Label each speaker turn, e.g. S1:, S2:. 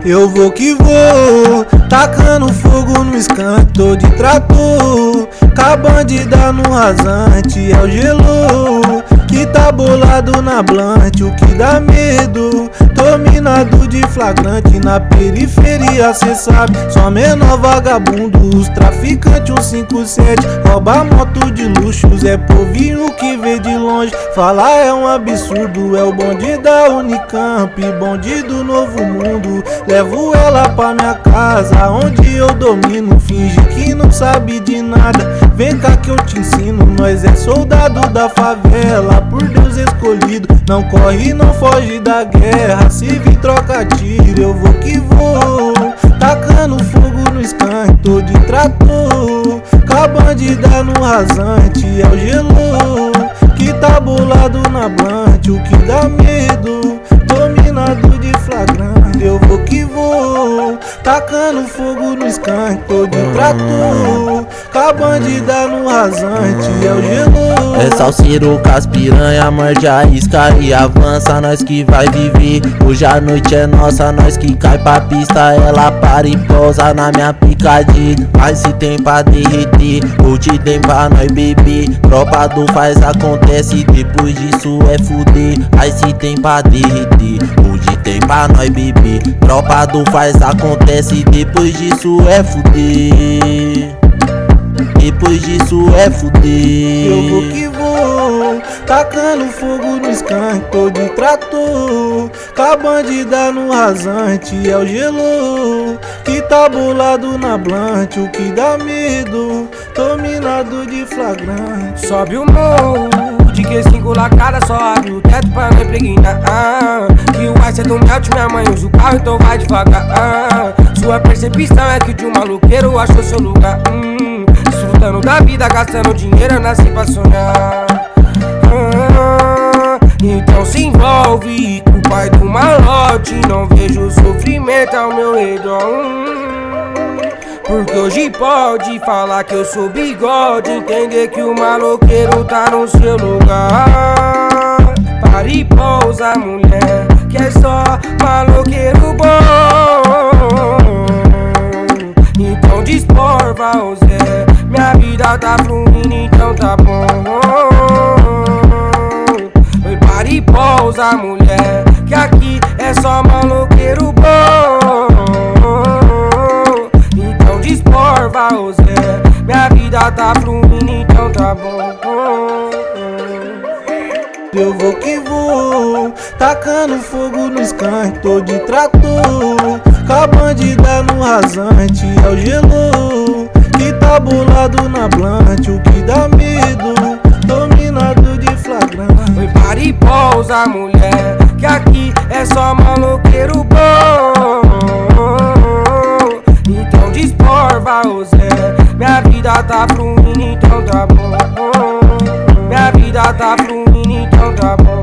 S1: Eu vou que vou, tacando fogo no skunk, tô de trator, com a bandida no rasante, é o gelo que tá bolado na blunt, o que dá medo, tô minado de flagrante, na periferia cê sabe, só menor vagabundo, os traficantes 157, rouba moto de luxos, é povinho que vê de longe, falar é um absurdo, é o bonde da Unicamp, bonde do novo mundo, levo ela pra minha casa, onde eu domino, finge que não sabe de nada, vem cá que eu te ensino, nós é soldado da favela, por Deus escolhido, não corre, não foge da guerra, se vir troca tiro, eu vou que vou, tacando fogo no skunk, tô de trator, com a bandida no rasante, é o gelo que tá bolado na blunt, o que dá medo, dominado de flagrante, eu vou que vou, tacando fogo no skunk, tô de trator, com a bandida no rasante, é o gelo.
S2: É salseiro com as piranha, morde a isca e avança, nós que vai viver. Hoje a noite é nossa, nós que cai pra pista, ela para e pousa na minha picadinha. Mas se tem pra derreter, hoje tem pra nós beber. Tropa do faz acontece, depois disso é fuder. Aí se tem pra derreter, hoje tem pra nós beber. Tropa do faz acontece, depois disso é fuder. Depois disso é fuder.
S1: Eu vou que vou, tacando fogo no skunk, tô de trator, com a bandida no rasante, é o gelo que tá bolado na blunt, o que dá medo, tô minado de flagrante.
S3: Sobe o morro, de Q5 lacada, só abre o teto pra não impregnar. Que o ice é do melt, minha mãe usa o carro, então vai devagar. Sua percepção é que de um maloqueiro achou seu lugar. Desfrutando da vida, gastando dinheiro, eu nasci pra sonhar. Então se envolve com o pai do malote, não vejo sofrimento ao meu redor. Porque hoje pode falar que eu sou bigode, entender que o maloqueiro tá no seu lugar. Para e pousa, mulher, que é só maloqueiro bom. Então desporva, ô Zé, minha vida tá fluindo, então tá bom. Oi, para e pousa, mulher, que aqui é só maloqueiro bom. Então desporva, ô Zé, minha vida tá fluindo, então tá bom.
S1: Eu vou que vou, tacando fogo no skunk, tô de trator, com a bandida no rasante, é o gelo que tá bolado na blunt, o que dá medo, dominado de flagrante.
S3: Oi, para e pousa, mulher, que aqui é só maloqueiro bom. Então desporva, ô Zé, minha vida tá fluindo, então tá bom. Minha vida tá fluindo, então tá bom.